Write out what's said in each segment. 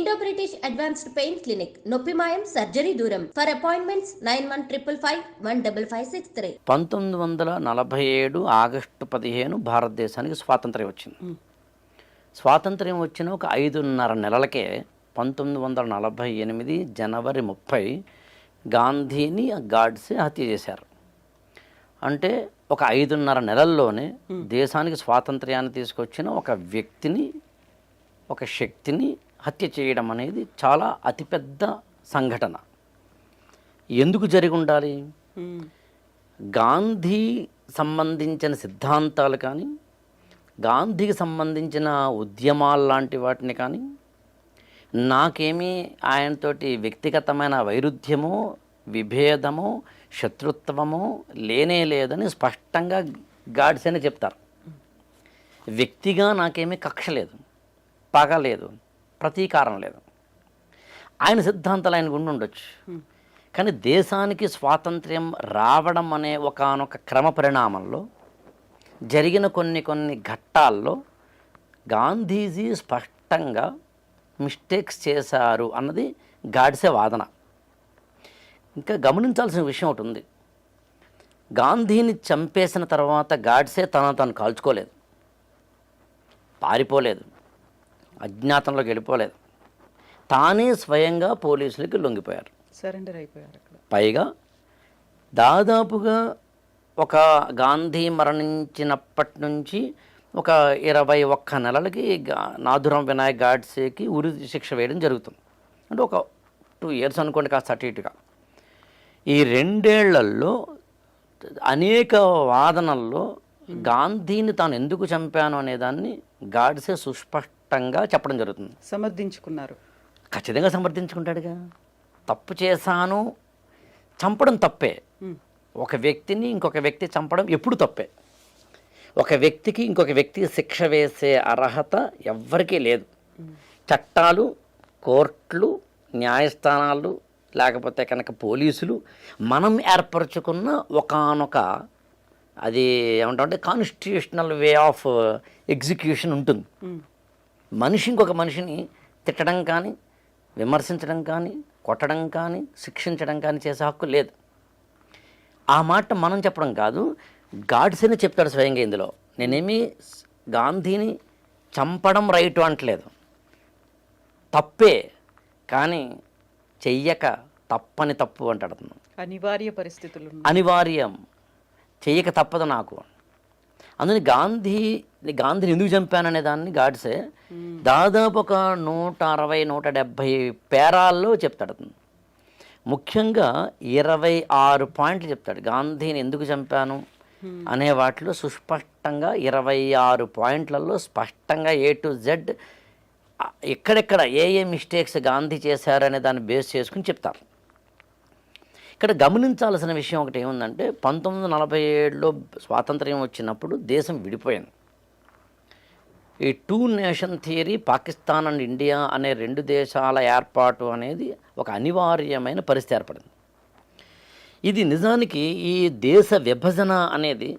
Indo British advanced pain clinic, నొప్పి మాయం, surgery దూరం. For appointments 9155515563. 1947 ఆగస్టు 15 భారతదేశానికి స్వాతంత్ర్యం వచ్చింది. స్వాతంత్ర్యం వచ్చిన ఒక 5.5 నెలలకే 1948 జనవరి 30 గాంధీని గాడ్సే హత్య చేశారు. అంటే ఒక 5.5 నెలల్లోనే దేశానికి స్వాతంత్ర్యాన్ని తీసుకొచ్చిన ఒక వ్యక్తిని, ఒక శక్తిని హత్య చేయడం అనేది చాలా అతిపెద్ద సంఘటన. ఎందుకు జరిగి ఉండాలి? గాంధీ సంబంధించిన సిద్ధాంతాలు కానీ, గాంధీకి సంబంధించిన ఉద్యమాలు లాంటి వాటిని కానీ, నాకేమీ ఆయనతోటి వ్యక్తిగతమైన వైరుధ్యమో, విభేదమో, శత్రుత్వమో లేనే లేదని స్పష్టంగా గాడ్సేనే చెప్తారు. వ్యక్తిగా నాకేమీ కక్ష లేదు, పగ లేదు, ప్రతీకారం లేదు. ఆయన సిద్ధాంతాలు ఆయనకు ఉండొచ్చు, కానీ దేశానికి స్వాతంత్ర్యం రావడం అనే ఒకానొక క్రమ పరిణామంలో జరిగిన కొన్ని ఘట్టాల్లో గాంధీజీ స్పష్టంగా మిస్టేక్స్ చేశారు అన్నది గాడ్సే వాదన. ఇంకా గమనించాల్సిన విషయం ఒకటి ఉంది. గాంధీని చంపేసిన తర్వాత గాడ్సే తను కాల్చుకోలేదు, పారిపోలేదు, అజ్ఞాతంలోకి వెళ్ళిపోలేదు. తానే స్వయంగా పోలీసులకి లొంగిపోయారు, సరెండర్ అయిపోయారు. పైగా దాదాపుగా ఒక గాంధీ మరణించినప్పటి నుంచి ఒక 21 నెలలకి నాథురాం వినాయక్ గాడ్సేకి ఉరి శిక్ష వేయడం జరుగుతుంది. అంటే ఒక 2 years అనుకోండి, కాస్త అటు ఇటుగా. ఈ 2 ఏళ్లలో అనేక వాదనల్లో గాంధీని తాను ఎందుకు చంపాను అనేదాన్ని గాడ్సే సుస్పష్టంగా చెప్పడం జరుగుతుంది. సమర్థించుకున్నారు, ఖచ్చితంగా సమర్థించుకుంటాడుగా. తప్పు చేశాను, చంపడం తప్పే. ఒక వ్యక్తిని ఇంకొక వ్యక్తి చంపడం ఎప్పుడు తప్పే. ఒక వ్యక్తికి ఇంకొక వ్యక్తికి శిక్ష వేసే అర్హత ఎవ్వరికీ లేదు. చట్టాలు, కోర్టులు, న్యాయస్థానాలు, లేకపోతే కనుక పోలీసులు మనం ఏర్పరచుకున్న ఒకానొక అది ఏమంటామంటే కాన్స్టిట్యూషనల్ వే ఆఫ్ ఎగ్జిక్యూషన్ ఉంటుంది. మనిషి ఇంకొక మనిషిని తిట్టడం కానీ, విమర్శించడం కానీ, కొట్టడం కానీ, శిక్షించడం కానీ చేసే హక్కు లేదు. ఆ మాట మనం చెప్పడం కాదు, గాడ్సేనే చెప్తాడు స్వయంగా ఇందులో. నేనేమి గాంధీని చంపడం రైట్ అంటలేదు, తప్పే, కానీ చెయ్యక తప్పని తప్పు అంటాడు. అనివార్య పరిస్థితులు, అనివార్యం, చెయ్యక తప్పదు నాకు. అందుకని గాంధీని ఎందుకు చంపాననే దాన్ని గాడ్సే దాదాపు ఒక 160-170 పేరాల్లో చెప్తాడు. ముఖ్యంగా 26 పాయింట్లు చెప్తాడు గాంధీని ఎందుకు చంపాను అనే వాటిలో. సుస్పష్టంగా 26 పాయింట్లలో స్పష్టంగా A to Z ఎక్కడెక్కడ ఏ మిస్టేక్స్ గాంధీ చేశారనే దాన్ని బేస్ చేసుకుని చెప్తారు. ఇక్కడ గమనించాల్సిన విషయం ఒకటి ఏముందంటే, 1947లో స్వాతంత్ర్యం వచ్చినప్పుడు దేశం విడిపోయింది. ఈ 2 nation theory, Pakistan and India అనే 2 దేశాల ఏర్పాటు అనేది ఒక అనివార్యమైన పరిస్థితి ఏర్పడింది. ఇది నిజానికి ఈ దేశ విభజన అనేది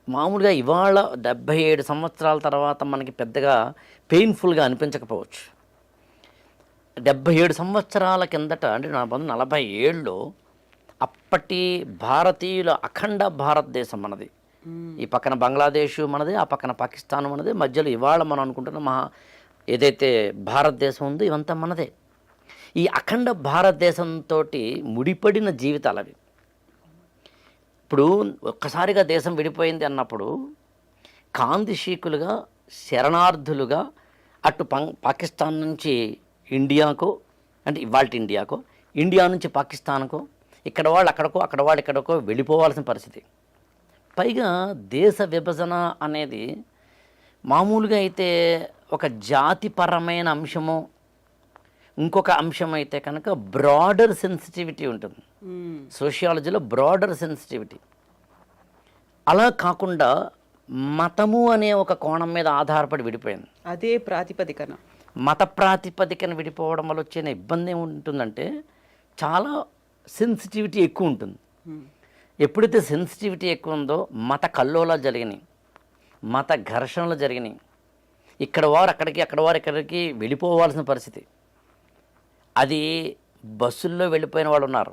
మామూలుగా ఇవాళ 77 సంవత్సరాల తర్వాత మనకి పెద్దగా పెయిన్ఫుల్గా అనిపించకపోవచ్చు. 77 సంవత్సరాల కిందట, అంటే 1947లో అప్పటి భారతీయుల అఖండ భారతదేశం మనది. ఈ పక్కన బంగ్లాదేశ్ మనది, ఆ పక్కన పాకిస్తాన్ మనది, మధ్యలో ఇవాళ మనం అనుకుంటున్న ఏదైతే భారతదేశం ఉందో ఇవంతా మనదే. ఈ అఖండ భారతదేశంతో ముడిపడిన జీవితాలు అవి. ఇప్పుడు ఒక్కసారిగా దేశం విడిపోయింది అన్నప్పుడు కాందిశీకులుగా, శరణార్థులుగా అటు పాకిస్తాన్ నుంచి ఇండియాకో, అంటే ఇవాళ ఇండియాకో, ఇండియా నుంచి పాకిస్తాన్కో, ఇక్కడ వాళ్ళు అక్కడికో, అక్కడ వాళ్ళు ఇక్కడికో వెళ్ళిపోవాల్సిన పరిస్థితి. పైగా దేశ విభజన అనేది మామూలుగా అయితే ఒక జాతిపరమైన అంశము, ఇంకొక అంశం అయితే కనుక బ్రాడర్ సెన్సిటివిటీ ఉంటుంది. సోషియాలజీలో బ్రాడర్ సెన్సిటివిటీ. అలా కాకుండా మతము అనే ఒక కోణం మీద ఆధారపడి విడిపోయింది. అదే ప్రాతిపదికన, మత ప్రాతిపదికన విడిపోవడం వల్ల వచ్చిన ఇబ్బంది ఏముంటుందంటే చాలా సెన్సిటివిటీ ఎక్కువ ఉంటుంది. ఎప్పుడైతే సెన్సిటివిటీ ఎక్కువ ఉందో మత కల్లోలాలు జరిగినాయి, మత ఘర్షణలు జరిగినాయి. ఇక్కడ వారు అక్కడికి, అక్కడ వారు ఇక్కడికి వెళ్ళిపోవాల్సిన పరిస్థితి. అది బస్సుల్లో వెళ్ళిపోయిన వాళ్ళు ఉన్నారు,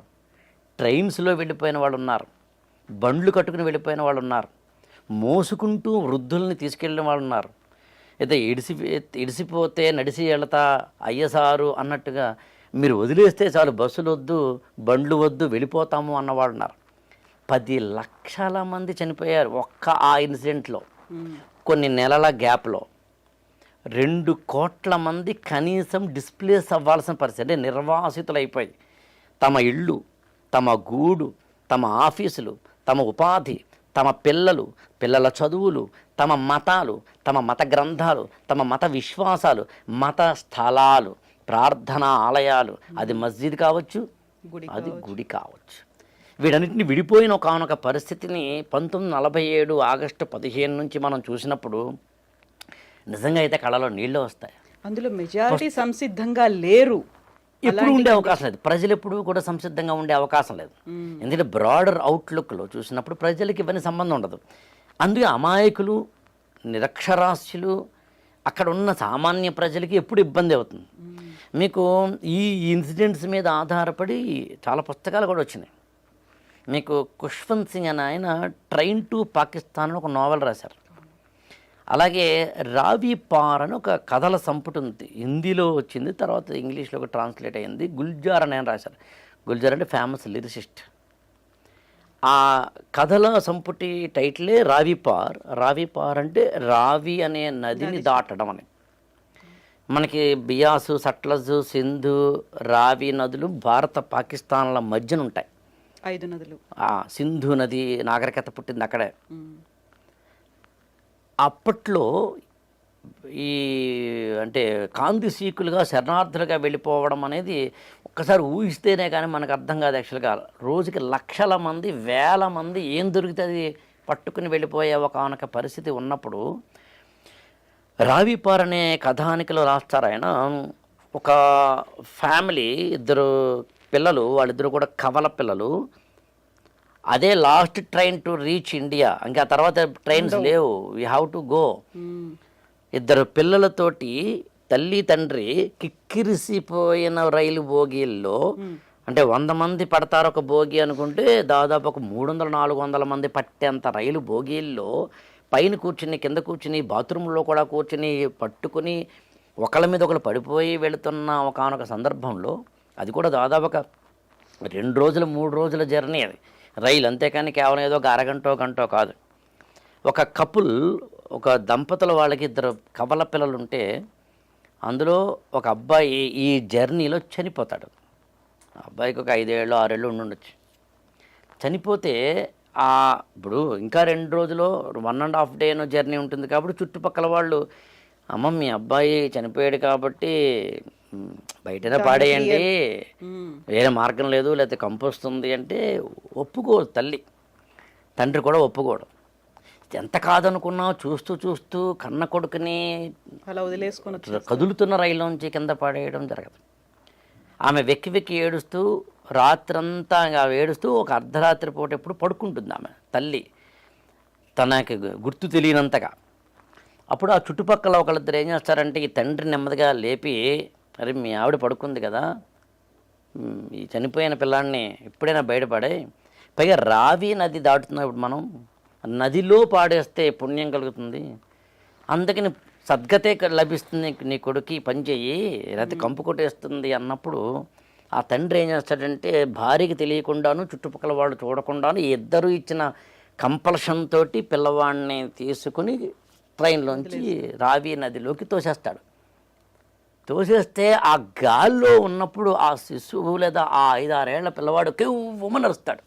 ట్రైన్స్లో వెళ్ళిపోయిన వాళ్ళు ఉన్నారు, బండ్లు కట్టుకుని వెళ్ళిపోయిన వాళ్ళు ఉన్నారు, మోసుకుంటూ వృద్ధుల్ని తీసుకెళ్ళిన వాళ్ళు ఉన్నారు. అయితే ఇడిసిపోతే నడిసి వెళతా అయ్యసారు అన్నట్టుగా మీరు వదిలేస్తే చాలు, బస్సులు వద్దు, బండ్లు వద్దు, వెళ్ళిపోతాము అన్నవాళ్ళు ఉన్నారు. 10 లక్షల మంది చనిపోయారు ఒక్క ఆ ఇన్సిడెంట్లో. కొన్ని నెలల గ్యాప్లో 2 కోట్ల మంది కనీసం డిస్ప్లేస్ అవ్వాల్సిన పరిస్థితి, అంటే నిర్వాసితులైపోయి తమ ఇళ్ళు, తమ గూడు, తమ ఆఫీసులు, తమ ఉపాధి, తమ పిల్లల చదువులు, తమ మతాలు, తమ మత గ్రంథాలు, తమ మత విశ్వాసాలు, మత స్థలాలు, ప్రార్థనా ఆలయాలు, అది మస్జిద్ కావచ్చు, అది గుడి కావచ్చు, వీటన్నిటిని విడిపోయిన ఒకనొక పరిస్థితిని 1947 ఆగస్టు 15 నుంచి మనం చూసినప్పుడు నిజంగా అయితే కళ్ళలో నీళ్ళు వస్తాయి. అందులో మెజారిటీ సంసిద్ధంగా లేరు, ఎప్పుడు ఉండే అవకాశం లేదు, ప్రజలు ఎప్పుడు కూడా సంసిద్ధంగా ఉండే అవకాశం లేదు. ఎందుకంటే బ్రాడర్ అవుట్లుక్లో చూసినప్పుడు ప్రజలకి ఇవన్నీ సంబంధం ఉండదు. అందుకే అమాయకులు, నిరక్షరాస్యులు, అక్కడ ఉన్న సామాన్య ప్రజలకి ఎప్పుడు ఇబ్బంది అవుతుంది. మీకు ఈ ఇన్సిడెంట్స్ మీద ఆధారపడి చాలా పుస్తకాలు కూడా వచ్చినాయి. మీకు ఖుష్వంత్ సింగ్ అని ఆయన ట్రైన్ టు పాకిస్తాన్ అని ఒక నోవెల్ రాశారు. అలాగే రావి పార్ అని ఒక కథల సంపుటి ఉంది, హిందీలో వచ్చింది, తర్వాత ఇంగ్లీష్లో ట్రాన్స్లేట్ అయ్యింది. గుల్జార్ అని ఆయన రాశారు. గుల్జార్ అంటే ఫేమస్ లిరిసిస్ట్. ఆ కథల సంపుటి టైటిలే రావి పార్. రావి పార్ అంటే రావి అనే నదిని దాటడం అని. మనకి బియాసు, సట్లజ్, సింధు, రావి నదులు భారత పాకిస్తాన్ల మధ్యన ఉంటాయి. 5 నదులు. సింధు నది నాగరికత పుట్టింది అక్కడే. అప్పట్లో ఈ అంటే కాంతి సీకులుగా శరణార్థులుగా వెళ్ళిపోవడం అనేది ఒక్కసారి ఊహిస్తేనే కానీ మనకు అర్థం కాదు. యాక్చువల్గా రోజుకి లక్షల మంది, వేల మంది ఏం దొరికితే అది పట్టుకుని వెళ్ళిపోయే ఒకనొక పరిస్థితి ఉన్నప్పుడు రావిపార్ అనే కథానికలో రాస్తారు ఆయన. ఒక ఫ్యామిలీ, 2 పిల్లలు, వాళ్ళిద్దరు కూడా కవల పిల్లలు. అదే last train to reach India, ఇంకా తర్వాత ట్రైన్స్ లేవు, వీ హ్యావ్ టు గో. 2 పిల్లలతోటి తల్లి తండ్రి కిక్కిరిసిపోయిన రైలు బోగీల్లో, అంటే 100 మంది పడతారు ఒక బోగి అనుకుంటే దాదాపు ఒక 300-400 మంది పట్టేంత రైలు బోగీల్లో పైన కూర్చుని, కింద కూర్చుని, బాత్రూంలో కూడా కూర్చుని పట్టుకుని ఒకళ్ళ మీద ఒకళ్ళు పడిపోయి వెళుతున్న ఒకనొక సందర్భంలో, అది కూడా దాదాపు ఒక 2 రోజులు 3 రోజుల జర్నీ అది రైలు, అంతేకాని కేవలం ఏదో ఒక అరగంటో గంటో కాదు. ఒక కపుల్, ఒక దంపతుల వాళ్ళకి 2 కవల పిల్లలు ఉంటే అందులో ఒక అబ్బాయి ఈ జర్నీలో చనిపోతాడు. ఆ అబ్బాయికి ఒక 5 ఏళ్ళు 6 ఏళ్ళు ఉండొచ్చు. చనిపోతే ఇప్పుడు ఇంకా 2 రోజులు 1.5 డేనో జర్నీ ఉంటుంది కాబట్టి చుట్టుపక్కల వాళ్ళు, అమ్మ మీ అబ్బాయి చనిపోయాడు కాబట్టి బయటనే పాడేయండి, వేరే మార్గం లేదు, లేకపోతే కంపోస్తుంది అంటే ఒప్పుకోడు తల్లి, తండ్రి కూడా ఒప్పుకోడు. ఎంత కాదనుకున్నా చూస్తూ చూస్తూ కన్న కొడుకుని అలా వదిలేసుకుని కదులుతున్న రైల్లోంచి కింద పడేయడం జరగదు. ఆమె వెక్కి వెక్కి ఏడుస్తూ రాత్రంతా ఏడుస్తూ ఒక అర్ధరాత్రి పూట ఎప్పుడు పడుకుంటుంది ఆమె తల్లి, తనకి గుర్తు తెలియనంతగా. అప్పుడు ఆ చుట్టుపక్కల ఒకళ్ళిద్దరు ఏం చేస్తారంటే ఈ తండ్రి నెమ్మదిగా లేపి, అరే మీ ఆవిడ పడుకుంది కదా, ఈ చనిపోయిన పిల్లాడిని ఎప్పుడైనా బయటపడే, పైగా రావి నది దాటుతున్నాం ఇప్పుడు మనం, నదిలో పాడేస్తే పుణ్యం కలుగుతుంది, అందుకని సద్గతే లభిస్తుంది నీ కొడుకు, పని చెయ్యి, లేకపోతే కంపు కొట్టేస్తుంది అన్నప్పుడు ఆ తండ్రి ఏం చేస్తాడంటే భార్యకి తెలియకుండాను చుట్టుపక్కల వాళ్ళు చూడకుండాను ఇద్దరు ఇచ్చిన కంపల్షన్ తోటి పిల్లవాడిని తీసుకుని ట్రైన్లోంచి రావి నదిలోకి తోసేస్తాడు. తోసేస్తే ఆ గాల్లో ఉన్నప్పుడు ఆ శిశువు లేదా ఆ 5-6 ఏళ్ల పిల్లవాడు కెవ్వుమని నరుస్తాడు.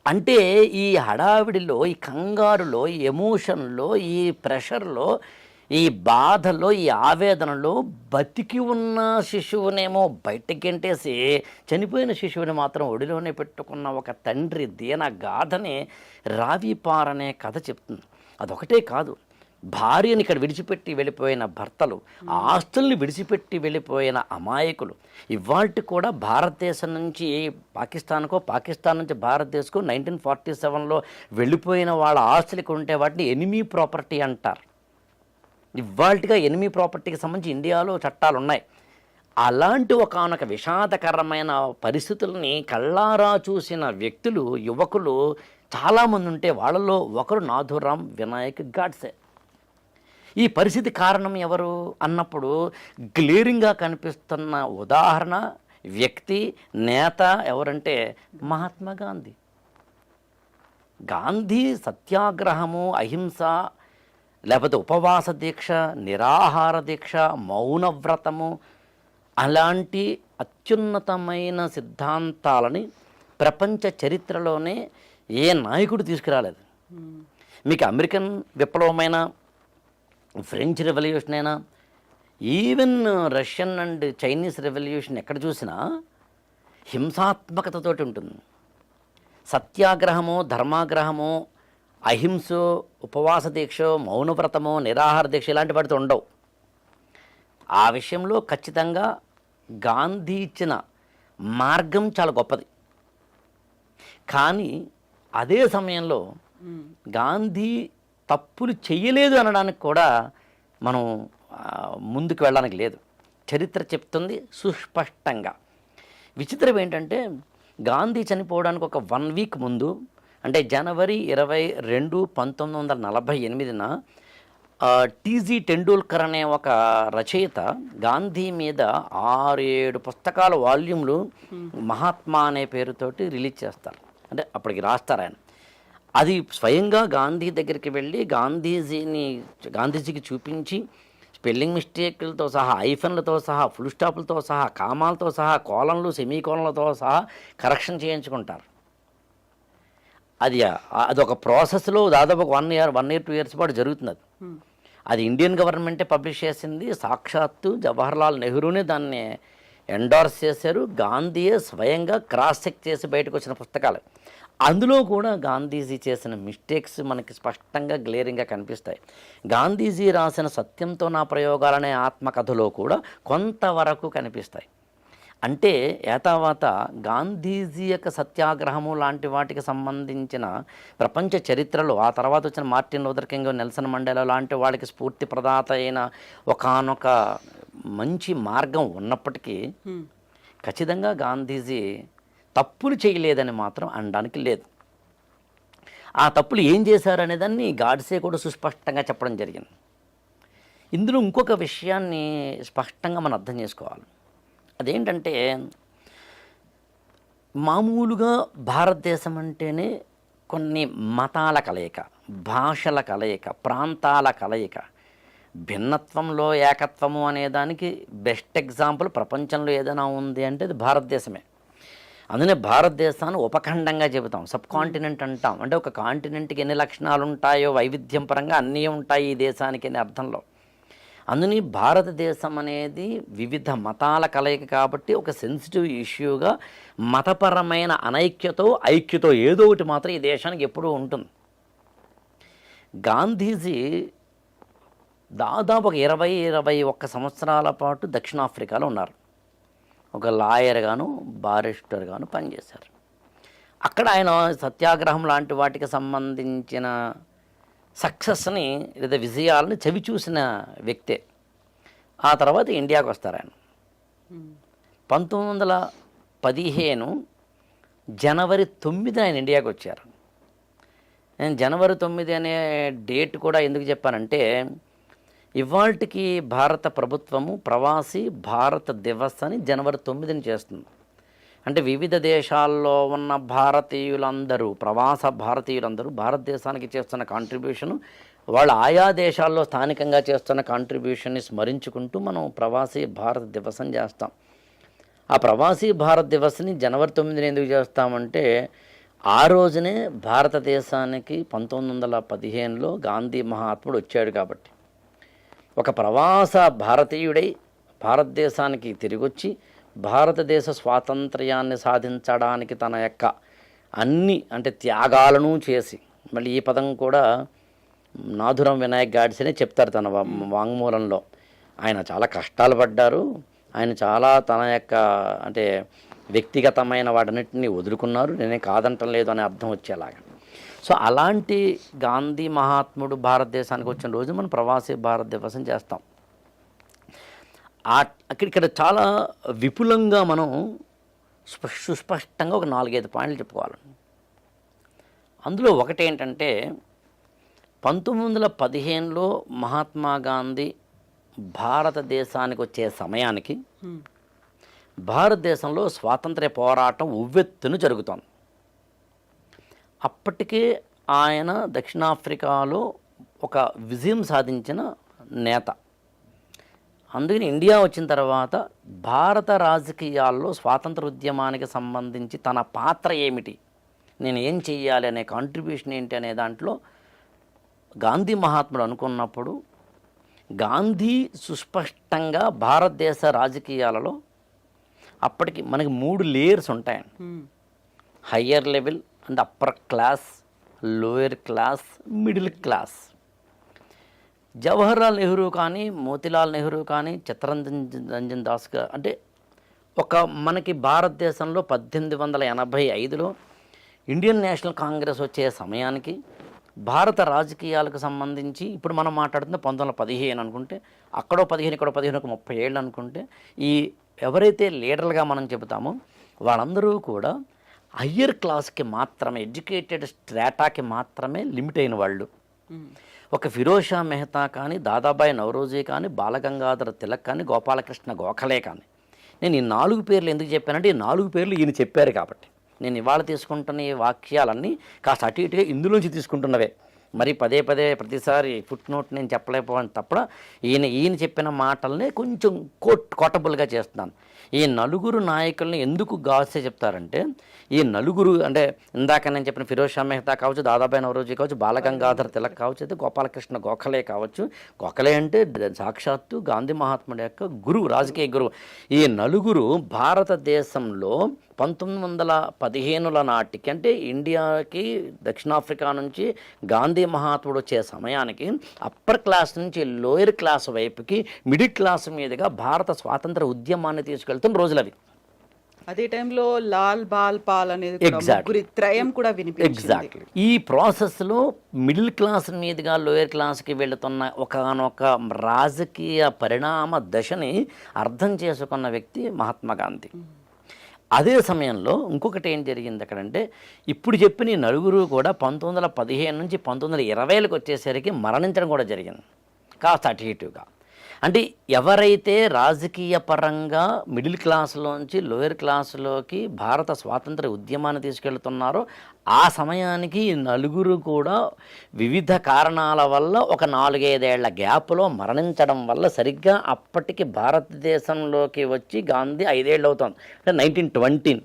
అంటే ఈ హడావిడిలో, ఈ కంగారులో, ఈ ఎమోషన్లో, ఈ ప్రెషర్లో, ఈ బాధలో, ఈ ఆవేదనలో బతికి ఉన్న శిశువునేమో బయటకి గెంటేసి చనిపోయిన శిశువుని మాత్రం ఒడిలోనే పెట్టుకున్న ఒక తండ్రి దీన గాథని రావిపార్ అనే కథ చెప్తుంది. అదొకటే కాదు, భార్యని ఇక్కడ విడిచిపెట్టి వెళ్ళిపోయిన భర్తలు, ఆస్తుల్ని విడిచిపెట్టి వెళ్ళిపోయిన అమాయకులు, ఇవాళ కూడా భారతదేశం నుంచి పాకిస్తాన్కో, పాకిస్తాన్ నుంచి భారతదేశంకో 1947లో వెళ్ళిపోయిన వాళ్ళ ఆస్తులకు ఉంటే వాటిని ఎనిమీ ప్రాపర్టీ అంటారు. ఇవాళగా ఎనిమీ ప్రాపర్టీకి సంబంధించి ఇండియాలో చట్టాలు ఉన్నాయి. అలాంటి ఒకానొక విషాదకరమైన పరిస్థితుల్ని కళ్ళారా చూసిన వ్యక్తులు, యువకులు చాలామంది ఉంటే వాళ్ళలో ఒకరు నాథూరాం వినాయక్ గాడ్సే. ఈ పరిస్థితి కారణం ఎవరు అన్నప్పుడు గ్లేరింగ్గా కనిపిస్తున్న ఉదాహరణ, వ్యక్తి, నేత ఎవరంటే మహాత్మా గాంధీ. గాంధీ సత్యాగ్రహము, అహింస, లేకపోతే ఉపవాస దీక్ష, నిరాహార దీక్ష, మౌనవ్రతము అలాంటి అత్యున్నతమైన సిద్ధాంతాలని ప్రపంచ చరిత్రలోనే ఏ నాయకుడు తీసుకురాలేదు. మీకు అమెరికన్ విప్లవమైన, ఫ్రెంచ్ రెవల్యూషన్ అయినా, even Russian and Chinese revolution ఎక్కడ చూసినా హింసాత్మకతతోటి ఉంటుంది. సత్యాగ్రహము, ధర్మాగ్రహము, అహింసో, ఉపవాస దీక్ష, మౌనవ్రతము, నిరాహార దీక్ష ఇలాంటి వాటితో ఉండవు. ఆ విషయంలో ఖచ్చితంగా గాంధీ ఇచ్చిన మార్గం చాలా గొప్పది. కానీ అదే సమయంలో గాంధీ తప్పులు చేయలేదు అనడానికి కూడా మనం ముందుకు వెళ్ళడానికి లేదు. చరిత్ర చెప్తుంది సుస్పష్టంగా. విచిత్రం ఏంటంటే గాంధీ చనిపోవడానికి ఒక 1 వీక్ ముందు, అంటే జనవరి 22, 1948న టీజీ టెండూల్కర్ అనే ఒక రచయిత గాంధీ మీద 6-7 పుస్తకాల వాల్యూమ్లు మహాత్మా అనే పేరుతోటి రిలీజ్ చేస్తారు. అంటే అప్పటికి రాస్తారు ఆయన. అది స్వయంగా గాంధీ దగ్గరికి వెళ్ళి గాంధీజీకి చూపించి స్పెల్లింగ్ మిస్టేక్లతో సహా, ఐఫన్లతో సహా, ఫుల్ స్టాపులతో సహా, కామాలతో సహా, కోలన్లు, సెమీకోలన్లతో సహా కరెక్షన్ చేయించుకుంటారు. అదొక ప్రాసెస్లో దాదాపు 1 year 2 years పాటు జరుగుతుంది. అది ఇండియన్ గవర్నమెంటే పబ్లిష్ చేసింది. సాక్షాత్తు జవహర్లాల్ నెహ్రూనే దాన్ని ఎండార్స్ చేశారు. గాంధీయే స్వయంగా క్రాస్ చెక్ చేసి బయటకు వచ్చిన పుస్తకాలు. అందులో కూడా గాంధీజీ చేసిన మిస్టేక్స్ మనకి స్పష్టంగా గ్లేరింగ్గా కనిపిస్తాయి. గాంధీజీ రాసిన సత్యంతో నా ప్రయోగాలనే ఆత్మకథలో కూడా కొంతవరకు కనిపిస్తాయి. అంటే ఏతావాత గాంధీజీ యొక్క సత్యాగ్రహము లాంటి వాటికి సంబంధించిన ప్రపంచ చరిత్రలో ఆ తర్వాత వచ్చిన Martin Luther king, Nelson Mandela లాంటి వాళ్ళకి స్ఫూర్తి ప్రదాత అయిన ఒకానొక మంచి మార్గం ఉన్నప్పటికీ ఖచ్చితంగా గాంధీజీ తప్పులు చేయలేదని మాత్రం అనడానికి లేదు. ఆ తప్పులు ఏం చేశారనే దాన్ని గాడ్సే కూడా సుస్పష్టంగా చెప్పడం జరిగింది. ఇందులో ఇంకొక విషయాన్ని స్పష్టంగా మనం అర్థం చేసుకోవాలి. అదేంటంటే మామూలుగా భారతదేశం అంటేనే కొన్ని మతాల కలయిక, భాషల కలయిక, ప్రాంతాల కలయిక, భిన్నత్వంలో ఏకత్వము అనేదానికి బెస్ట్ ఎగ్జాంపుల్ ప్రపంచంలో ఏదైనా ఉంది అంటే అది భారతదేశమే. అందుకనే భారతదేశాన్ని ఉపఖండంగా చెబుతాం, సబ్ కాంటినెంట్ అంటాం. అంటే ఒక కాంటినెంట్కి ఎన్ని లక్షణాలు ఉంటాయో వైవిధ్యం పరంగా అన్నీ ఉంటాయి ఈ దేశానికి అనే అర్థంలో. అందుని భారతదేశం అనేది వివిధ మతాల కలయిక కాబట్టి ఒక సెన్సిటివ్ ఇష్యూగా మతపరమైన ఐక్యతో ఏదో ఒకటి మాత్రం ఈ దేశానికి ఎప్పుడూ ఉంటుంది. గాంధీజీ దాదాపు ఒక 20-21 సంవత్సరాల పాటు దక్షిణాఫ్రికాలో ఉన్నారు. ఒక లాయర్గాను, బారిస్టర్గాను పనిచేశారు. అక్కడ ఆయన సత్యాగ్రహం లాంటి వాటికి సంబంధించిన సక్సెస్ని లేదా విజయాలని చవి చూసిన వ్యక్తే. ఆ తర్వాత ఇండియాకు వస్తారు ఆయన. 1915 జనవరి 9 ఆయన ఇండియాకు వచ్చారు. నేను జనవరి 9 అనే డేట్ కూడా ఎందుకు చెప్పానంటే ఇవాళకి భారత ప్రభుత్వము ప్రవాసీ భారత దివస్ అని జనవరి 9ని చేస్తుంది. అంటే వివిధ దేశాల్లో ఉన్న భారతీయులందరూ, ప్రవాస భారతీయులందరూ భారతదేశానికి చేస్తున్న కాంట్రిబ్యూషను, వాళ్ళు ఆయా దేశాల్లో స్థానికంగా చేస్తున్న కాంట్రిబ్యూషన్ని స్మరించుకుంటూ మనం ప్రవాసీ భారత దివస్ అని చేస్తాం. ఆ ప్రవాసీ భారత దివస్ని జనవరి 9ని ఎందుకు చేస్తామంటే ఆ రోజునే భారతదేశానికి 1915లో గాంధీ మహాత్ముడు వచ్చాడు కాబట్టి. ఒక ప్రవాస భారతీయుడై భారతదేశానికి తిరిగొచ్చి భారతదేశ స్వాతంత్ర్యాన్ని సాధించడానికి తన యొక్క అన్ని అంటే త్యాగాలను చేసి, మళ్ళీ ఈ పదం కూడా నాథూరాం వినాయక్ గాడ్సేనే చెప్తారు తన వాంగ్మూలంలో. ఆయన చాలా కష్టాలు పడ్డారు, ఆయన చాలా తన యొక్క అంటే వ్యక్తిగతమైన వాటన్నిటిని వదులుకున్నారు, నేనే కాదంటం లేదు అనే అర్థం వచ్చేలాగా. సో అలాంటి గాంధీ మహాత్ముడు భారతదేశానికి వచ్చిన రోజు మనం ప్రవాసీ భారత దివసం చేస్తాం. ఇక్కడ చాలా విపులంగా మనం సుస్పష్టంగా ఒక 4-5 పాయింట్లు చెప్పుకోవాలి. అందులో ఒకటేంటంటే 1915లో మహాత్మా గాంధీ భారతదేశానికి వచ్చే సమయానికి భారతదేశంలో స్వాతంత్ర్య పోరాటం ఉవ్వెత్తున జరుగుతోంది. అప్పటికే ఆయన దక్షిణాఫ్రికాలో ఒక విజయం సాధించిన నేత. అందుకని ఇండియా వచ్చిన తర్వాత భారత రాజకీయాల్లో స్వాతంత్ర ఉద్యమానికి సంబంధించి తన పాత్ర ఏమిటి, నేను ఏం చెయ్యాలి అనే కాంట్రిబ్యూషన్ ఏంటి అనే దాంట్లో గాంధీ మహాత్ముడు అనుకున్నప్పుడు గాంధీ సుస్పష్టంగా భారతదేశ రాజకీయాలలో అప్పటికి మనకి 3 లేయర్స్ ఉంటాయండి. Higher level and upper class, lower class, middle class. Jawaharlal Nehru కానీ, మోతీలాల్ నెహ్రూ కానీ, చిత్తరంజన్ దాస్ అంటే మనకి భారతదేశంలో 1885లో ఇండియన్ నేషనల్ కాంగ్రెస్ వచ్చే సమయానికి భారత రాజకీయాలకు సంబంధించి ఇప్పుడు మనం మాట్లాడుతున్న 1915 అనుకుంటే, అక్కడో 15 ఇక్కడో 15 ఒక 30 ఏళ్ళు అనుకుంటే, ఈ ఎవరైతే లీడర్లుగా మనం చెబుతామో వాళ్ళందరూ కూడా హయ్యర్ క్లాస్కి మాత్రమే, ఎడ్యుకేటెడ్ స్ట్రాటాకి మాత్రమే లిమిట్ అయిన వాళ్ళు. ఒక ఫిరోజ్ షా మెహతా కానీ, దాదాబాయి నౌరోజీ కానీ, బాలగంగాధర తిలక్ కానీ, గోపాలకృష్ణ గోఖలే కానీ. నేను ఈ 4 పేర్లు ఎందుకు చెప్పానంటే ఈ 4 పేర్లు ఈయన చెప్పారు కాబట్టి. నేను ఇవాళ తీసుకుంటున్న ఈ వాక్యాలన్నీ కాస్త అటు ఇటుగా ఇందులోంచి తీసుకుంటున్నవే. మరి పదే ప్రతిసారి ఫుట్ నోట్ నేను చెప్పలేకపోవని తప్ప ఈయన చెప్పిన మాటల్ని కొంచెం కోటబుల్గా చేస్తున్నాను. ఈ 4 నాయకుల్ని ఎందుకు గాసే చెప్తారంటే, ఈ 4 అంటే ఇందాక నేను చెప్పిన ఫిరోజ్ షా మెహతా కావచ్చు, దాదాబాయి నౌరోజీ కావచ్చు, బాలగంగాధర్ తిలక్ కావచ్చు, అయితే గోపాలకృష్ణ గోఖలే కావచ్చు. గోఖలే అంటే సాక్షాత్తు గాంధీ మహాత్ముడి యొక్క గురువు, రాజకీయ గురువు. ఈ 4 భారతదేశంలో 1915 నాటికి, అంటే ఇండియాకి దక్షిణాఫ్రికా నుంచి గాంధీ మహాత్ముడు వచ్చే సమయానికి అప్పర్ క్లాస్ నుంచి లోయర్ క్లాస్ వైపుకి, మిడిల్ క్లాస్ మీదుగా భారత స్వాతంత్ర ఉద్యమాన్ని తీసుకెళ్తున్న రోజులు అవి. అదే టైంలో లాల్ బాల్ పాల్ అనేది ముగ్గురి త్రయం కూడా వినిపించింది. ఎగ్జాక్ట్లీ. ఈ ప్రాసెస్లో మిడిల్ క్లాస్ మీదుగా లోయర్ క్లాస్కి వెళుతున్న ఒకనొక రాజకీయ పరిణామ దశని అర్థం చేసుకున్న వ్యక్తి మహాత్మా గాంధీ. అదే సమయంలో ఇంకొకటి ఏం జరిగింది అక్కడంటే, ఇప్పుడు చెప్పిన ఈ 4 కూడా 1915 నుంచి 1920లకు వచ్చేసరికి మరణించడం కూడా జరిగింది, కాస్త అటు ఇటుగా. అంటే ఎవరైతే రాజకీయ పరంగా మిడిల్ క్లాస్లోంచి లోయర్ క్లాసులోకి భారత స్వాతంత్ర ఉద్యమాన్ని తీసుకెళ్తున్నారో ఆ సమయానికి 4 కూడా వివిధ కారణాల వల్ల ఒక 4-5 ఏళ్ల గ్యాప్లో మరణించడం వల్ల సరిగ్గా అప్పటికి భారతదేశంలోకి వచ్చి గాంధీ 5 ఏళ్ళు అవుతుంది, అంటే 1920.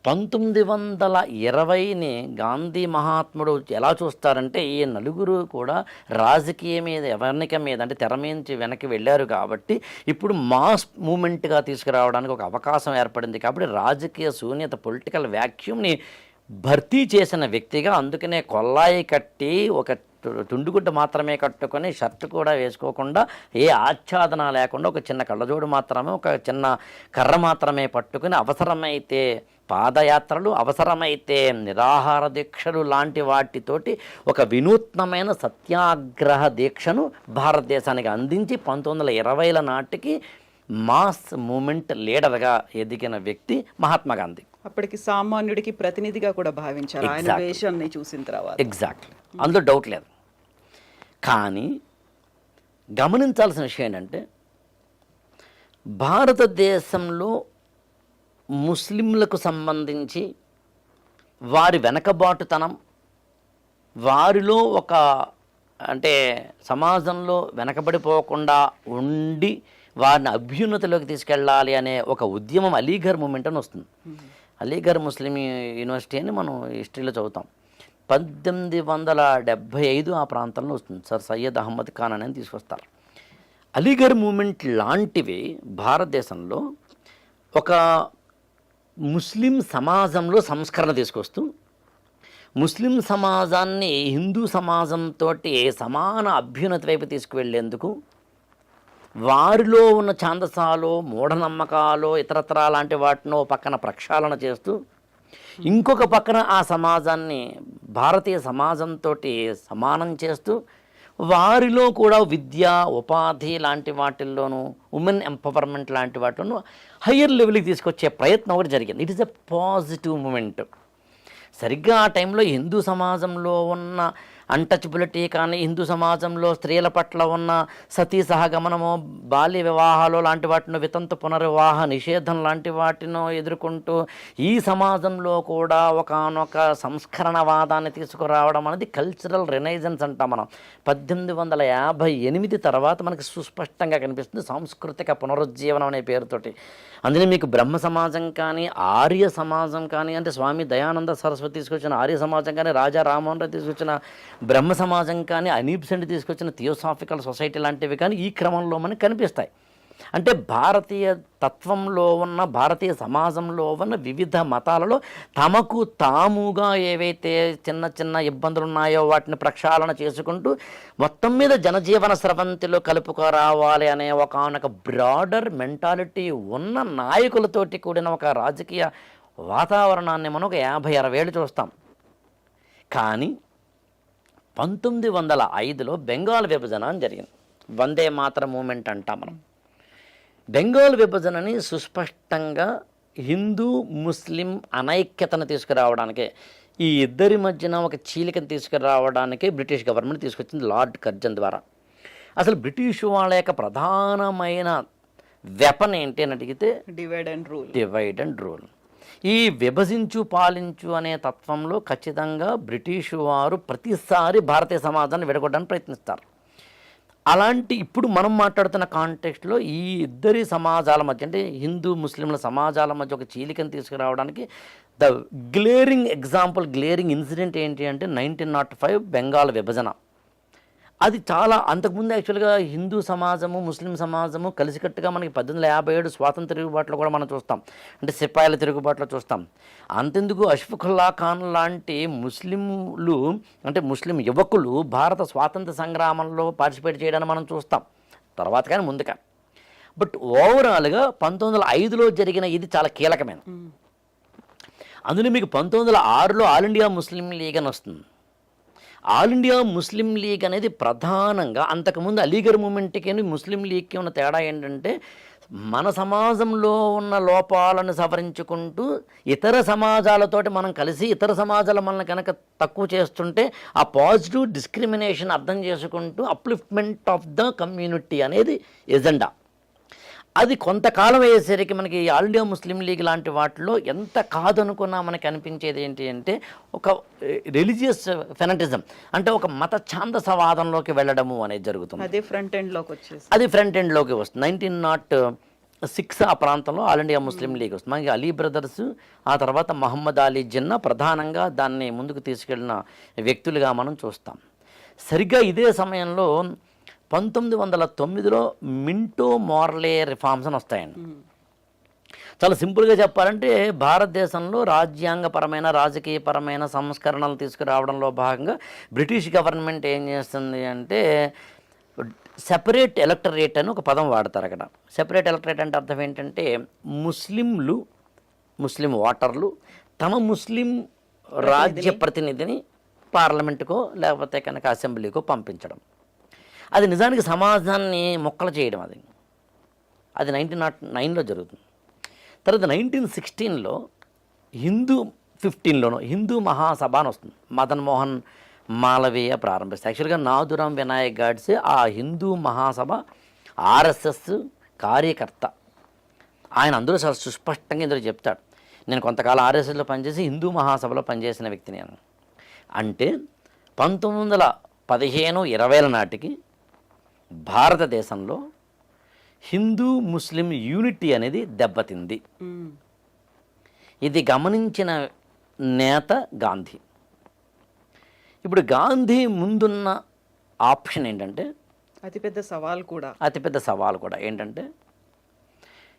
1920ని గాంధీ మహాత్ముడు ఎలా చూస్తారంటే, ఈ 4 కూడా రాజకీయ మీద, ఎవర్నిక మీద, అంటే తెర నుంచి వెనక్కి వెళ్ళారు కాబట్టి ఇప్పుడు మాస్ మూమెంట్గా తీసుకురావడానికి ఒక అవకాశం ఏర్పడింది కాబట్టి రాజకీయ శూన్యత, పొలిటికల్ వ్యాక్యూమ్ని భర్తీ చేసిన వ్యక్తిగా, అందుకనే కొల్లాయి కట్టి ఒక తుండుగుడ్డ మాత్రమే కట్టుకొని షర్ట్ కూడా వేసుకోకుండా ఏ ఆచ్ఛాదన లేకుండా ఒక చిన్న కళ్ళజోడు మాత్రమే, ఒక చిన్న కర్ర మాత్రమే పట్టుకుని అవసరమైతే పాదయాత్రలు, అవసరమైతే నిరాహార దీక్షలు లాంటి వాటితోటి ఒక వినూత్నమైన సత్యాగ్రహ దీక్షను భారతదేశానికి అందించి 1920ల నాటికి మాస్ మూమెంట్ లీడర్గా ఎదిగిన వ్యక్తి మహాత్మా గాంధీ. అప్పటికి సామాన్యుడికి ప్రతినిధిగా కూడా భావించారు ఆయన వేషాన్ని చూసిన తర్వాత. ఎగ్జాక్ట్లీ, అందులో డౌట్ లేదు. కానీ గమనించాల్సిన విషయం ఏంటంటే, భారతదేశంలో ముస్లింలకు సంబంధించి వారి వెనకబాటుతనం, వారిలో అంటే సమాజంలో వెనకబడిపోకుండా ఉండి వారిని అభ్యున్నతిలోకి తీసుకెళ్ళాలి అనే ఒక ఉద్యమం అలీఘర్ మూమెంట్ అని వస్తుంది. అలీఘర్ ముస్లిం యూనివర్సిటీ అని మనం హిస్టరీలో చదువుతాం. 1875 ఆ ప్రాంతంలో వస్తుంది. సర్ సయ్యద్ అహ్మద్ ఖాన్ అనేది తీసుకొస్తారు. అలీఘర్ మూమెంట్ లాంటివి భారతదేశంలో ఒక ముస్లిం సమాజంలో సంస్కరణ తీసుకొస్తూ ముస్లిం సమాజాన్ని హిందూ సమాజంతో సమాన అభ్యున్నతి వైపు తీసుకువెళ్ళేందుకు వారిలో ఉన్న ఛాందసాలు, మూఢనమ్మకాలు, ఇతరత్రా లాంటి వాటినో పక్కన ప్రక్షాళన చేస్తూ, ఇంకొక పక్కన ఆ సమాజాన్ని భారతీయ సమాజంతో సమానం చేస్తూ వారిలో కూడా విద్య, ఉపాధి లాంటి వాటిల్లోనూ, ఉమెన్ ఎంపవర్మెంట్ లాంటి వాటిలోనూ హయ్యర్ లెవెల్కి తీసుకొచ్చే ప్రయత్నం ఒకటి జరిగింది. It is a positive moment. సరిగ్గా ఆ టైంలో హిందూ సమాజంలో ఉన్న అన్టచబిలిటీ కానీ, హిందూ సమాజంలో స్త్రీల పట్ల ఉన్న సతీ సహగమనము, బాల్య వివాహాలు లాంటి వాటిని, వితంతు పునర్వివాహ నిషేధం లాంటి వాటిని ఎదుర్కొంటూ ఈ సమాజంలో కూడా ఒకానొక సంస్కరణవాదాన్ని తీసుకురావడం అనేది కల్చరల్ రెనైజెన్స్ అంటాం మనం. 1858 తర్వాత మనకి సుస్పష్టంగా కనిపిస్తుంది సాంస్కృతిక పునరుజ్జీవనం అనే పేరుతోటి. అందులో మీకు బ్రహ్మ సమాజం కానీ, ఆర్య సమాజం కానీ, అంటే స్వామి దయానంద సరస్వతి తీసుకొచ్చిన ఆర్య సమాజం కానీ, రాజా రామ్మోహన్ రాయ్ తీసుకొచ్చిన బ్రహ్మ సమాజం కానీ, అనీబ్ సెంట్ తీసుకొచ్చిన థియోసాఫికల్ సొసైటీ లాంటివి కానీ ఈ క్రమంలో మనకు కనిపిస్తాయి. అంటే భారతీయ తత్వంలో ఉన్న, భారతీయ సమాజంలో ఉన్న వివిధ మతాలలో తమకు తాముగా ఏవైతే చిన్న చిన్న ఇబ్బందులు ఉన్నాయో వాటిని ప్రక్షాళన చేసుకుంటూ మొత్తం మీద జనజీవన స్రవంతిలో కలుపుకురావాలి అనే ఒకానొక బ్రాడర్ మెంటాలిటీ ఉన్న నాయకులతోటి కూడిన ఒక రాజకీయ వాతావరణాన్ని మనం ఒక 50-60 ఏళ్ళు చూస్తాం. కానీ 1905లో బెంగాల్ విభజన అని జరిగింది. వందే మాతర మూమెంట్ అంటాం మనం. బెంగాల్ విభజనని సుస్పష్టంగా హిందూ ముస్లిం అనైక్యతను తీసుకురావడానికే, ఈ ఇద్దరి మధ్యన ఒక చీలికను తీసుకురావడానికే బ్రిటిష్ గవర్నమెంట్ తీసుకొచ్చింది లార్డ్ కర్జన్ ద్వారా. అసలు బ్రిటిష్ వాళ్ళ యొక్క ప్రధానమైన వెపన్ ఏంటి అని అడిగితే డివైడ్ అండ్ రూల్. ఈ విభజించు పాలించు అనే తత్వంలో ఖచ్చితంగా బ్రిటిష్ వారు ప్రతిసారి భారతీయ సమాజాన్ని విడగొట్టడానికి ప్రయత్నిస్తారు. అలాంటి ఇప్పుడు మనం మాట్లాడుతున్న కాంటెక్స్ట్లో ఈ ఇద్దరి సమాజాల మధ్య, అంటే హిందూ ముస్లింల సమాజాల మధ్య ఒక చీలికను తీసుకురావడానికి ద గ్లేరింగ్ ఇన్సిడెంట్ ఏంటి అంటే 1905 బెంగాల్ విభజన. అది చాలా అంతకుముందు యాక్చువల్గా హిందూ సమాజము, ముస్లిం సమాజము కలిసికట్టుగా మనకి 1857 స్వాతంత్ర తిరుగుబాటులో కూడా మనం చూస్తాం, అంటే సిపాయిల తిరుగుబాటులో చూస్తాం. అంతెందుకు అష్ఫాకుల్లా ఖాన్ లాంటి ముస్లింలు, అంటే ముస్లిం యువకులు భారత స్వాతంత్ర సంగ్రామంలో పార్టిసిపేట్ చేయడాన్ని మనం చూస్తాం తర్వాత, కానీ ముందుగా. బట్ ఓవరాల్గా 1905లో జరిగిన ఇది చాలా కీలకమైన. అందులో మీకు 1906లో ఆల్ ఇండియా ముస్లిం లీగ్ అని వస్తుంది. ఆల్ ఇండియా ముస్లిం లీగ్ అనేది ప్రధానంగా, అంతకుముందు అలీగర్ మూమెంట్కి ముస్లిం లీగ్కి ఉన్న తేడా ఏంటంటే, మన సమాజంలో ఉన్న లోపాలను సవరించుకుంటూ ఇతర సమాజాలతోటి మనం కలిసి ఇతర సమాజాలు మనల్ని కనుక తక్కువ చేస్తుంటే ఆ పాజిటివ్ డిస్క్రిమినేషన్ అర్థం చేసుకుంటూ అప్లిఫ్ట్మెంట్ ఆఫ్ ద కమ్యూనిటీ అనేది ఎజెండా. అది కొంతకాలం అయ్యేసరికి మనకి ఆల్ ఇండియా ముస్లిం లీగ్ లాంటి వాటిలో ఎంత కాదనుకున్నా మనకి అనిపించేది ఏంటి అంటే ఒక రిలీజియస్ ఫెనటిజం, అంటే ఒక మత ఛాందసవాదంలోకి వెళ్ళడము అనేది జరుగుతుంది. అది ఫ్రంట్ ఎండ్లోకి వస్తుంది. 1906 ఆ ప్రాంతంలో ఆల్ ఇండియా ముస్లిం లీగ్ వస్తుంది. మనకి అలీ బ్రదర్స్, ఆ తర్వాత మహమ్మద్ అలీ జిన్నా ప్రధానంగా దాన్ని ముందుకు తీసుకెళ్ళిన వ్యక్తులుగా మనం చూస్తాం. సరిగ్గా ఇదే సమయంలో 1909లో మింటో మోర్లే రిఫార్మ్స్ అని వస్తాయండి. చాలా సింపుల్గా చెప్పాలంటే భారతదేశంలో రాజ్యాంగపరమైన, రాజకీయపరమైన సంస్కరణలు తీసుకురావడంలో భాగంగా బ్రిటిష్ గవర్నమెంట్ ఏం చేస్తుంది అంటే సెపరేట్ ఎలక్టరేట్ అని ఒక పదం వాడతారు అక్కడ. సెపరేట్ ఎలక్టరేట్ అంటే అర్థం ఏంటంటే ముస్లిం ఓటర్లు తమ ముస్లిం రాజ్య ప్రతినిధిని పార్లమెంటుకో లేకపోతే కనుక అసెంబ్లీకో పంపించడం. అది నిజానికి సమాజాన్ని మొక్కలు చేయడం. అది 1909లో జరుగుతుంది. తర్వాత 1916లో 15లోనో హిందూ మహాసభ అని వస్తుంది. మదన్ మోహన్ మాలవీయ ప్రారంభిస్తారు. యాక్చువల్గా నాథురామ్ వినాయక్ గాడ్సే ఆ హిందూ మహాసభ ఆర్ఎస్ఎస్ కార్యకర్త. ఆయన అందరూ చాలా సుస్పష్టంగా ఇందులో చెప్తాడు, నేను కొంతకాలం ఆర్ఎస్ఎస్లో పనిచేసి హిందూ మహాసభలో పనిచేసిన వ్యక్తిని అని. అంటే 1915-20 నాటికి భారతదేశంలో హిందూ ముస్లిం యూనిటీ అనేది దెబ్బతింది. ఇది గమనించిన నేత గాంధీ. ఇప్పుడు గాంధీ ముందున్న ఆప్షన్ ఏంటంటే, అతిపెద్ద సవాల్ కూడా ఏంటంటే,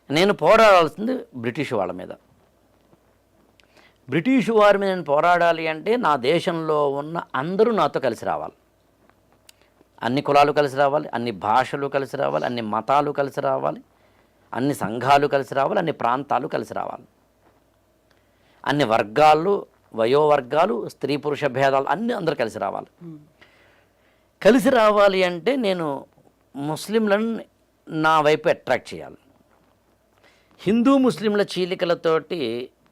నేను పోరాడాల్సింది బ్రిటిష్ వాళ్ళ మీద. బ్రిటిష్ వారి మీద నేను పోరాడాలి అంటే నా దేశంలో ఉన్న అందరూ నాతో కలిసి రావాలి. అన్ని కులాలు కలిసి రావాలి, అన్ని భాషలు కలిసి రావాలి, అన్ని మతాలు కలిసి రావాలి, అన్ని సంఘాలు కలిసి రావాలి, అన్ని ప్రాంతాలు కలిసి రావాలి, అన్ని వర్గాలు, వయోవర్గాలు, స్త్రీ పురుష భేదాలు అన్నీ అందరూ కలిసి రావాలి. కలిసి రావాలి అంటే నేను ముస్లింలను నా వైపు అట్రాక్ట్ చేయాలి. హిందూ ముస్లింల చీలికలతోటి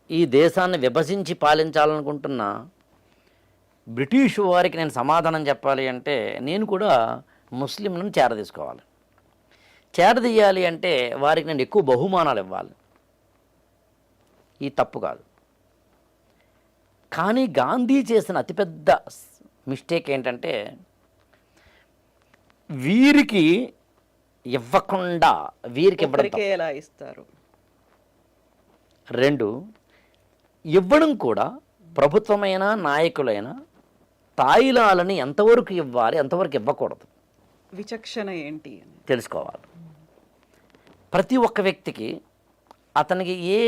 ఈ దేశాన్ని విభజించి పాలించాలనుకుంటున్న బ్రిటిష్ వారికి నేను సమాధానం చెప్పాలి అంటే నేను కూడా ముస్లింలను చేరదీసుకోవాలి. చేరదీయాలి అంటే వారికి నేను ఎక్కువ బహుమానాలు ఇవ్వాలి. ఈ తప్పు కాదు. కానీ గాంధీ చేసిన అతిపెద్ద మిస్టేక్ ఏంటంటే వీరికి ఇవ్వకుండా వీరికి ఇవ్వడం తప్పు. ఎలా ఇస్తారు? 2, ఇవ్వడం కూడా ప్రభుత్వమైన నాయకులైన తాయిలాలని ఎంతవరకు ఇవ్వాలి, ఎంతవరకు ఇవ్వకూడదు విచక్షణ ఏంటి అని తెలుసుకోవాలి. ప్రతి ఒక్క వ్యక్తికి అతనికి ఏ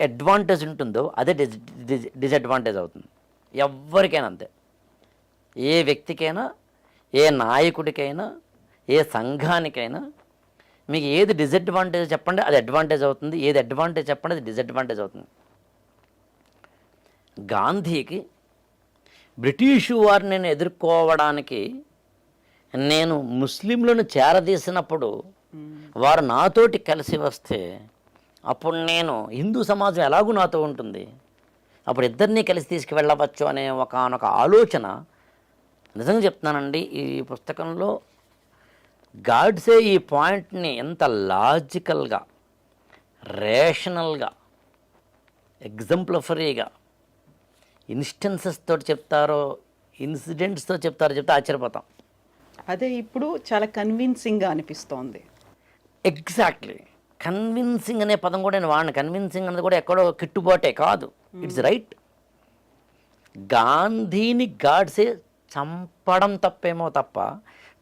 అడ్వాంటేజ్ ఉంటుందో అదే డిసడ్వాంటేజ్ అవుతుంది. ఎవరికైనా అంతే. ఏ వ్యక్తికైనా, ఏ నాయకుడికైనా, ఏ సంఘానికైనా మీకు ఏది డిసడ్వాంటేజ్ చెప్పండి అది అడ్వాంటేజ్ అవుతుంది, ఏది అడ్వాంటేజ్ చెప్పండి అది డిసడ్వాంటేజ్ అవుతుంది. గాంధీకి బ్రిటిషు వారిని ఎదుర్కోవడానికి నేను ముస్లింలను చేరదీసినప్పుడు వారు నాతోటి కలిసి వస్తే అప్పుడు నేను హిందూ సమాజం ఎలాగూ నాతో ఉంటుంది, అప్పుడు ఇద్దరినీ కలిసి తీసుకువెళ్ళవచ్చు అనే ఒకానొక ఆలోచన. నిజంగా చెప్తున్నానండి, ఈ పుస్తకంలో గాడ్సే ఈ పాయింట్ని ఎంత లాజికల్గా, రేషనల్గా, ఎగ్జాంప్లిఫరీగా ఇన్స్టెన్సెస్ తోటి చెప్తారో, ఇన్సిడెంట్స్తో చెప్తే ఆశ్చర్యపోతాం. అదే ఇప్పుడు చాలా కన్విన్సింగ్గా అనిపిస్తోంది. ఎగ్జాక్ట్లీ. కన్విన్సింగ్ అనే పదం కూడా నేను వాడిన. కన్విన్సింగ్ అనేది కూడా ఎక్కడో కిట్టుబాటే కాదు, ఇట్స్ రైట్. గాంధీని గాడ్సే చంపడం తప్పేమో తప్ప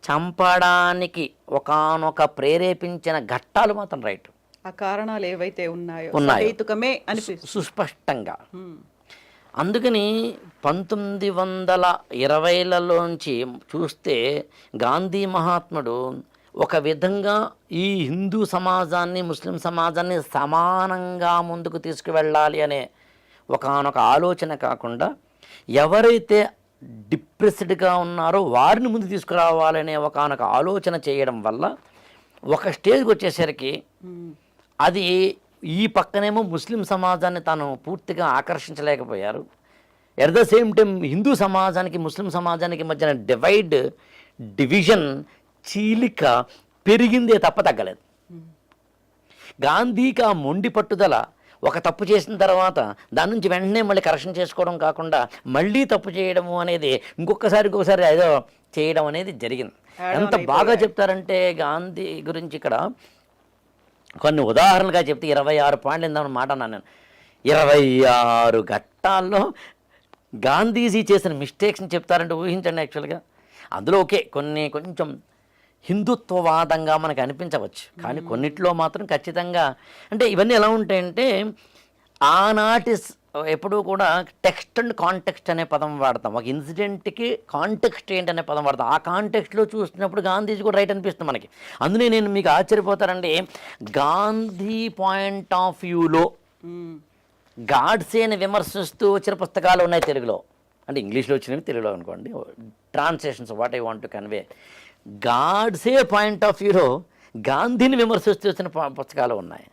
చంపడానికి ఒకానొక ప్రేరేపించిన ఘట్టాలు మాత్రం రైట్. ఆ కారణాలు ఏవైతే ఉన్నాయో సుస్పష్టంగా. అందుకని 1920లలోంచి చూస్తే గాంధీ మహాత్ముడు ఒక విధంగా ఈ హిందూ సమాజాన్ని, ముస్లిం సమాజాన్ని సమానంగా ముందుకు తీసుకువెళ్ళాలి అనే ఒకానొక ఆలోచన కాకుండా ఎవరైతే డిప్రెస్డ్గా ఉన్నారో వారిని ముందు తీసుకురావాలనే ఒకానొక ఆలోచన చేయడం వల్ల ఒక స్టేజ్కి వచ్చేసరికి అది ఈ పక్కనేమో ముస్లిం సమాజాన్ని తాను పూర్తిగా ఆకర్షించలేకపోయారు. ఎట్ ద సేమ్ టైం హిందూ సమాజానికి, ముస్లిం సమాజానికి మధ్యన డివిజన్, చీలిక పెరిగిందే తప్ప తగ్గలేదు. గాంధీకి ఆ మొండి పట్టుదల ఒక తప్పు చేసిన తర్వాత దాని నుంచి వెంటనే మళ్ళీ కరెక్షన్ చేసుకోవడం కాకుండా మళ్ళీ తప్పు చేయడము అనేది ఇంకొకసారి ఏదో చేయడం అనేది జరిగింది. ఎంత బాగా చెప్తారంటే గాంధీ గురించి ఇక్కడ కొన్ని ఉదాహరణలుగా చెప్తే 26 పాయింట్లు ఇందామని మాట అన్నాను నేను. 26 ఘట్టాల్లో గాంధీజీ చేసిన మిస్టేక్స్ని చెప్తారంటే ఊహించండి. యాక్చువల్గా అందులో కొంచెం హిందుత్వవాదంగా మనకు అనిపించవచ్చు, కానీ కొన్నిట్లో మాత్రం ఖచ్చితంగా. అంటే ఇవన్నీ ఎలా ఉంటాయంటే ఆనాటి ఎప్పుడూ కూడా టెక్స్ట్ అండ్ కాంటెక్స్ట్ అనే పదం వాడతాం. ఒక ఇన్సిడెంట్కి కాంటెక్స్ట్ ఏంటనే పదం వాడతాం. ఆ కాంటెక్స్ట్లో చూసినప్పుడు గాంధీజీ కూడా రైట్ అనిపిస్తుంది మనకి. అందుకే నేను మీకు ఆశ్చర్యపోతారండి, గాంధీ పాయింట్ ఆఫ్ వ్యూలో గాడ్సేని విమర్శిస్తూ వచ్చిన పుస్తకాలు ఉన్నాయి తెలుగులో. అంటే ఇంగ్లీష్లో వచ్చినవి తెలుగులో అనుకోండి, translations what I want to convey. Godse point of వ్యూలో గాంధీని విమర్శిస్తూ వచ్చిన పుస్తకాలు ఉన్నాయి.